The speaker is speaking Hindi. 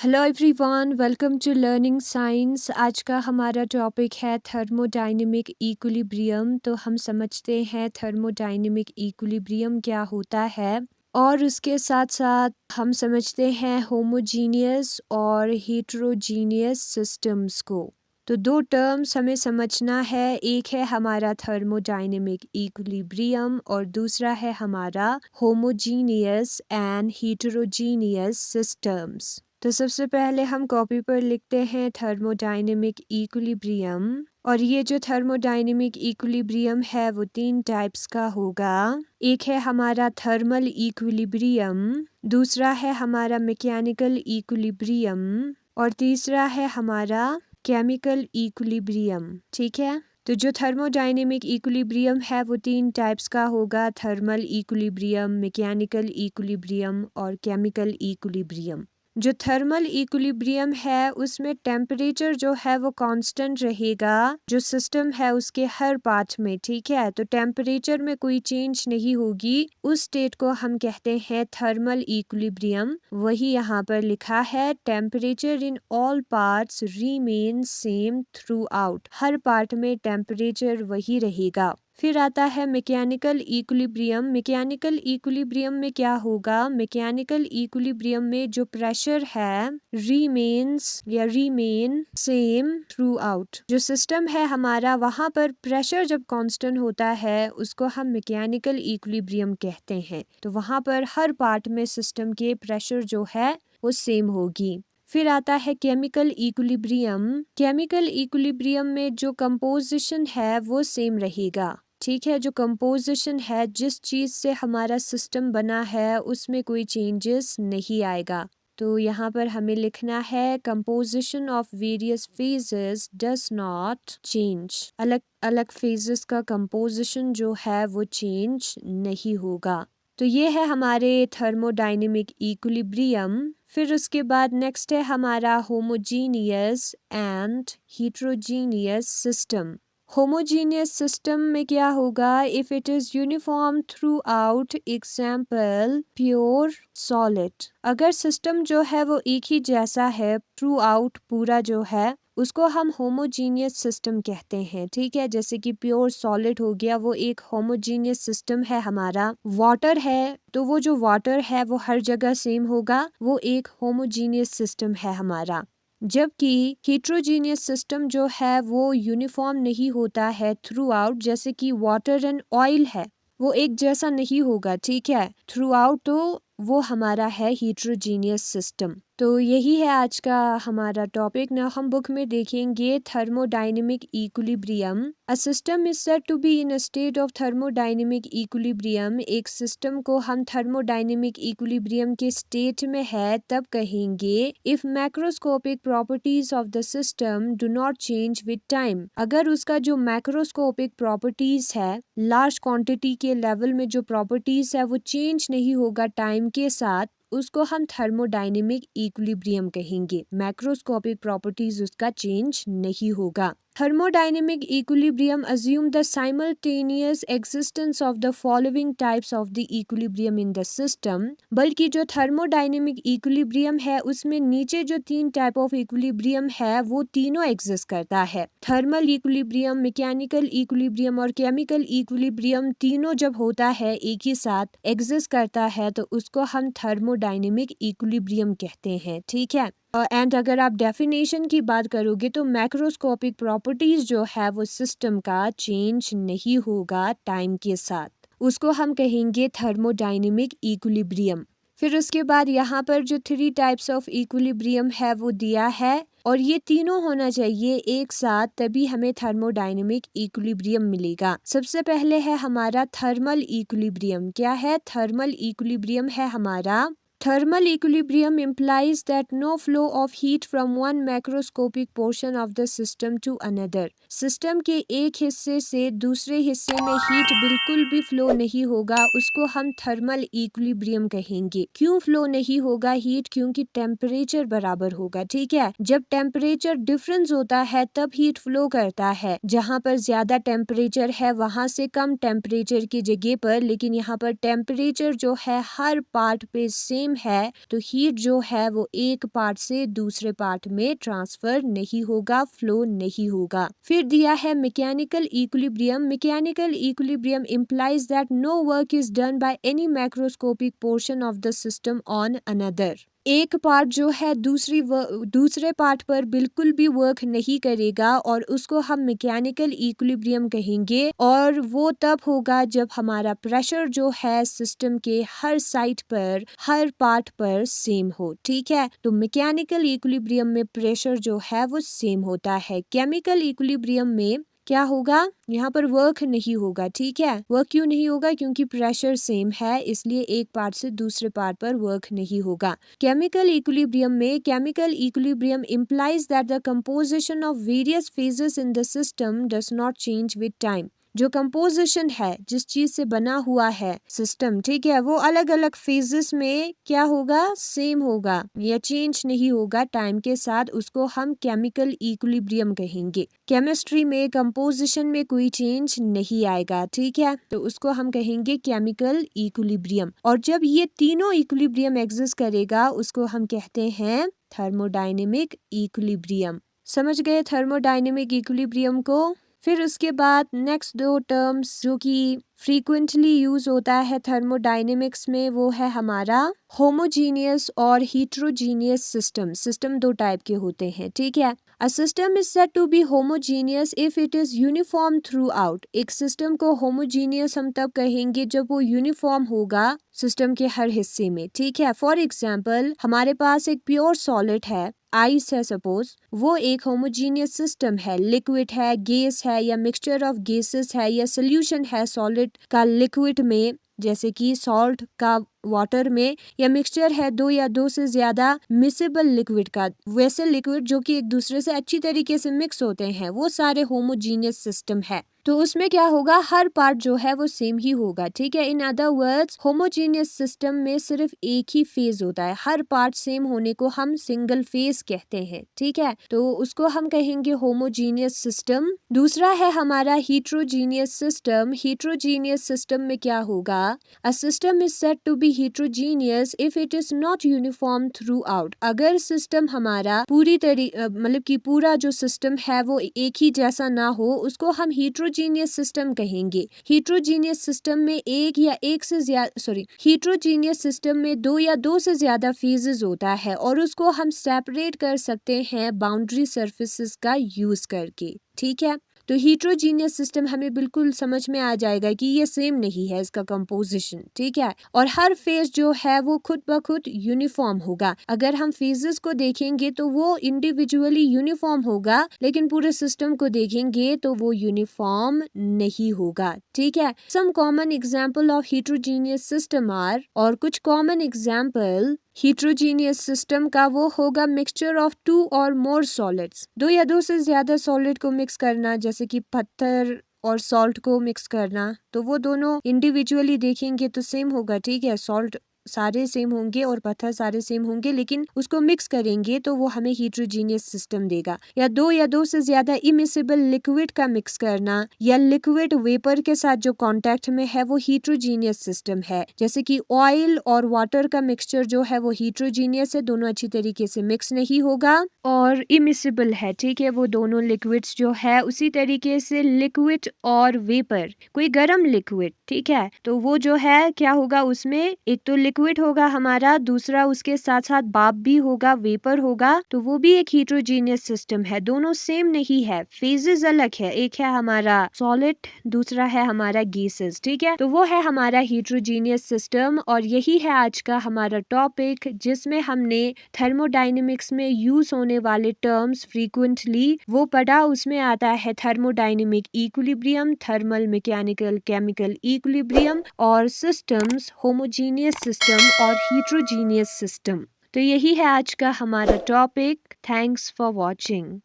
Hello everyone, welcome to Learning Science. आज का हमारा टॉपिक है थर्मोडायनेमिक इक्विलिब्रियम। तो हम समझते हैं थर्मोडायनेमिक इक्विलिब्रियम क्या होता है और उसके साथ साथ हम समझते हैं होमोजीनियस और हेटेरोजीनियस सिस्टम्स को। तो दो टर्म्स हमें समझना है, एक है हमारा थर्मोडायनेमिक इक्विलिब्रियम और दूसरा है हमारा होमोजीनियस एंड हेटेरोजीनियस सिस्टम्स। तो सबसे पहले हम कॉपी पर लिखते हैं थर्मोडायनेमिक इक्विलिब्रियम। और ये जो थर्मोडायनेमिक इक्विलिब्रियम है वो तीन टाइप्स का होगा। एक है हमारा थर्मल इक्विलिब्रियम, दूसरा है हमारा मैकेनिकल इक्विलिब्रियम और तीसरा है हमारा केमिकल इक्विलिब्रियम। ठीक है, तो जो थर्मोडायनेमिक इक्विलिब्रियम है वो तीन टाइप्स का होगा, थर्मल इक्विलिब्रियम, मैकेनिकल इक्विलिब्रियम और केमिकल इक्विलिब्रियम। जो थर्मल इक्विलिब्रियम है उसमें टेम्परेचर जो है वो कांस्टेंट रहेगा, जो सिस्टम है उसके हर पार्ट में। ठीक है, तो टेम्परेचर में कोई चेंज नहीं होगी, उस स्टेट को हम कहते हैं थर्मल इक्विलिब्रियम। वही यहाँ पर लिखा है, temperature in all parts remain same through out. Her part में टेम्परेचर वही रहेगा। फिर आता है मैकेनिकल इक्विलिब्रियम। मैकेनिकल इक्विलिब्रियम में क्या होगा, मैकेनिकल इक्विलिब्रियम में जो प्रेशर है रिमेन सेम थ्रू आउट। जो सिस्टम है हमारा, वहाँ पर प्रेशर जब कांस्टेंट होता है उसको हम मैकेनिकल इक्विलिब्रियम कहते हैं। तो वहाँ पर हर पार्ट में सिस्टम के प्रेशर जो है वो सेम होगी। फिर आता है केमिकल इक्विलिब्रियम। केमिकल इक्विलिब्रियम में जो कंपोजिशन है वो सेम रहेगा। ठीक है, जो कंपोजिशन है, जिस चीज़ से हमारा सिस्टम बना है उसमें कोई चेंजेस नहीं आएगा। तो यहाँ पर हमें लिखना है, composition of various phases does not change. अलग अलग फेजेस का कंपोजिशन जो है वो चेंज नहीं होगा। तो ये है हमारे थर्मोडायनेमिक इक्विलिब्रियम। फिर उसके बाद नेक्स्ट है हमारा homogeneous and heterogeneous system. Homogeneous system में क्या होगा, if it is uniform through out, example pure solid. अगर सिस्टम जो है वो एक ही जैसा है थ्रू आउट, पूरा जो है उसको हम होमोजीनियस सिस्टम कहते हैं। ठीक है, जैसे कि प्योर सॉलिड हो गया, वो एक होमोजीनियस सिस्टम है हमारा। वाटर है तो वो जो वाटर है वो हर जगह सेम होगा, वो एक होमोजीनियस सिस्टम है हमारा। जबकि हेट्रोजीनियस सिस्टम जो है वो यूनिफॉर्म नहीं होता है थ्रू आउट, जैसे कि वाटर एंड ऑयल है, वो एक जैसा नहीं होगा। ठीक है, थ्रू आउट तो वो हमारा है हेट्रोजीनियस सिस्टम। तो यही है आज का हमारा टॉपिक। ना हम बुक में देखेंगे thermodynamic equilibrium. A system is said to be in a state of thermodynamic equilibrium. एक सिस्टम को हम थर्मोडायनेमिक इक्विलिब्रियम के स्टेट में है तब कहेंगे if macroscopic properties of the system do not change with time. अगर उसका जो मैक्रोस्कोपिक प्रॉपर्टीज है, लार्ज क्वांटिटी के लेवल में जो प्रॉपर्टीज है वो चेंज नहीं होगा टाइम के साथ, उसको हम थर्मोडायनेमिक इक्विलिब्रियम कहेंगे। मैक्रोस्कोपिक प्रॉपर्टीज उसका चेंज नहीं होगा। Thermodynamic equilibrium assume the simultaneous existence of the following types of the equilibrium in the system। बल्कि जो थर्मोडायनेमिक इक्विलिब्रियम है उसमें नीचे जो तीन टाइप ऑफ इक्विलिब्रियम है वो तीनों एग्जिस्ट करता है। थर्मल इक्विलिब्रियम, मैकेनिकल इक्विलिब्रियम और केमिकल इक्विलिब्रियम तीनों जब होता है एक ही साथ एग्जिस्ट करता है तो उसको हम थर्मोडायनेमिक इक्विलिब्रियम कहते हैं। ठीक है, एंड अगर आप डेफिनेशन की बात करोगे तो मैक्रोस्कोपिक प्रॉपर्टीज जो है वो सिस्टम का चेंज नहीं होगा टाइम के साथ, उसको हम कहेंगे थर्मोडायनेमिक इक्विलिब्रियम। फिर उसके बाद यहाँ पर जो थ्री टाइप्स ऑफ इक्विलिब्रियम है वो दिया है और ये तीनों होना चाहिए एक साथ, तभी हमें थर्मोडायनेमिक इक्विलिब्रियम मिलेगा। सबसे पहले है हमारा थर्मल इक्विलिब्रियम। क्या है, थर्मल इक्विलिब्रियम है हमारा। Thermal equilibrium implies that no flow of heat from one macroscopic portion of the system to another। System के एक हिस्से से दूसरे हिस्से में हीट बिल्कुल भी फ्लो नहीं होगा, उसको हम थर्मल इक्विलिब्रियम कहेंगे। क्यों फ्लो नहीं होगा हीट, क्योंकि टेम्परेचर बराबर होगा। ठीक है, जब टेम्परेचर डिफरेंस होता है तब हीट फ्लो करता है। जहाँ पर ज्यादा टेम्परेचर है वहां से कम टेम्परेचर की जगह पर, लेकिन यहाँ पर टेम्परेचर जो है हर पार्ट पे सेम सेम है तो हीट जो है वो एक पार्ट से दूसरे पार्ट में ट्रांसफर नहीं होगा, फ्लो नहीं होगा। फिर दिया है mechanical equilibrium. Mechanical equilibrium implies that no work is done by any macroscopic portion of the system on another। एक पार्ट जो है दूसरे पार्ट पर बिल्कुल भी वर्क नहीं करेगा और उसको हम मैकेनिकल इक्विलिब्रियम कहेंगे, और वो तब होगा जब हमारा प्रेशर जो है सिस्टम के हर साइड पर, हर पार्ट पर सेम हो। ठीक है, तो मैकेनिकल इक्विलिब्रियम में प्रेशर जो है वो सेम होता है। केमिकल इक्विलिब्रियम में क्या होगा, यहाँ पर वर्क नहीं होगा। ठीक है, वर्क क्यों नहीं होगा, क्योंकि प्रेशर सेम है, इसलिए एक पार्ट से दूसरे पार्ट पर वर्क नहीं होगा। केमिकल इक्विलिब्रियम में, chemical equilibrium implies that the composition of various phases in the system does not change with time। जो कंपोजिशन है, जिस चीज से बना हुआ है सिस्टम, ठीक है, वो अलग अलग फेजेस में क्या होगा, सेम होगा या चेंज नहीं होगा टाइम के साथ, उसको हम केमिकल इक्विलिब्रियम कहेंगे। केमिस्ट्री में कंपोजिशन में कोई चेंज नहीं आएगा। ठीक है, तो उसको हम कहेंगे केमिकल इक्विलिब्रियम। और जब ये तीनों इक्विलिब्रियम एग्जिस्ट करेगा उसको हम कहते हैं थर्मोडायनेमिक इक्विलिब्रियम। समझ गए थर्मोडायनेमिक इक्विलिब्रियम को। फिर उसके बाद नेक्स्ट दो टर्म्स जो कि फ्रीक्वेंटली यूज होता है थर्मोडायनेमिक्स में, वो है हमारा होमोजीनियस और हीट्रोजीनियस सिस्टम। सिस्टम दो टाइप के होते हैं। ठीक है, a system is said to be homogeneous if it is uniform throughout. एक सिस्टम को होमोजीनियस हम तब कहेंगे जब वो यूनिफॉर्म होगा सिस्टम के हर हिस्से में। ठीक है, फॉर एग्जाम्पल हमारे पास एक प्योर सॉलिड है, आइस है सपोज, वो एक होमोजीनियस सिस्टम है। लिक्विड है, गैस है, या मिक्सचर ऑफ गैसेस है, या सोल्यूशन है सॉलिड का लिक्विड में, जैसे कि सॉल्ट का वाटर में, या मिक्सचर है दो या दो से ज्यादा मिसेबल लिक्विड का, वैसे लिक्विड जो कि एक दूसरे से अच्छी तरीके से मिक्स होते हैं, वो सारे होमोजीनियस सिस्टम है। तो उसमें क्या होगा, हर पार्ट जो है वो सेम ही होगा। ठीक है, in other words homogeneous system में सिर्फ एक ही फेज होता है, हर पार्ट सेम होने को हम सिंगल फेज कहते हैं। ठीक है, तो उसको हम कहेंगे होमोजीनियस सिस्टम। दूसरा है हमारा हीट्रोजीनियस सिस्टम। हीट्रोजीनियस सिस्टम में क्या होगा, a system is said to be heterogeneous if it is not uniform throughout। अगर सिस्टम हमारा मतलब कि पूरा जो सिस्टम है वो एक ही जैसा ना हो, उसको हम heterogeneous सिस्टम कहेंगे। heterogeneous सिस्टम में heterogeneous सिस्टम में दो या दो से ज्यादा फेजेस होता है और उसको हम सेपरेट कर सकते हैं बाउंड्री सर्फेसिस का यूज करके। ठीक है, तो हीट्रोजीनियस सिस्टम हमें बिल्कुल समझ में आ जाएगा कि ये सेम नहीं है इसका कंपोजिशन। ठीक है, और हर फेज जो है वो खुद ब खुद यूनिफॉर्म होगा। अगर हम फेजेस को देखेंगे तो वो इंडिविजुअली यूनिफॉर्म होगा, लेकिन पूरे सिस्टम को देखेंगे तो वो यूनिफॉर्म नहीं होगा। ठीक है, some common example of heterogeneous system are, और कुछ कॉमन एग्जाम्पल हीट्रोजीनियस सिस्टम का वो होगा मिक्सचर ऑफ टू और मोर सॉलिड्स। दो या दो से ज्यादा सॉलिड को मिक्स करना, जैसे कि पत्थर और सॉल्ट को मिक्स करना, तो वो दोनों इंडिविजुअली देखेंगे तो सेम होगा। ठीक है, सॉल्ट सारे सेम होंगे और पत्थर सारे सेम होंगे, लेकिन उसको मिक्स करेंगे तो वो हमें हीट्रोजीनियस सिस्टम देगा। या दो से ज्यादा इमिसिबल लिक्विड का मिक्स करना या लिक्विड वेपर के साथ जो कांटेक्ट में है वो हीट्रोजीनियस सिस्टम है। जैसे कि ऑयल और वाटर का मिक्सचर जो है वो हीट्रोजीनियस है, दोनों अच्छी तरीके से मिक्स नहीं होगा और इमिसिबल है। ठीक है, वो दोनों लिक्विड्स जो है, उसी तरीके से लिक्विड और वेपर, कोई गर्म लिक्विड, ठीक है, तो वो जो है क्या होगा, उसमें एक तो लिक्विड होगा हमारा, दूसरा उसके साथ साथ भाप भी होगा, वेपर होगा, तो वो भी एक हीट्रोजीनियस सिस्टम है। दोनों सेम नहीं है, फेजेस अलग है, एक है हमारा सॉलिड, दूसरा है हमारा गैसेस। ठीक है, तो वो है हमारा हीट्रोजीनियस सिस्टम। और यही है आज का हमारा टॉपिक, जिसमें हमने थर्मोडायनेमिक्स में यूज होने वाले टर्म्स फ्रीक्वेंटली वो पढ़ा। उसमें आता है thermodynamic equilibrium, thermal mechanical chemical equilibrium, और सिस्टम्स होमोजीनियस सिस्टम और हीट्रोजीनियस सिस्टम। तो यही है आज का हमारा टॉपिक। Thanks for watching.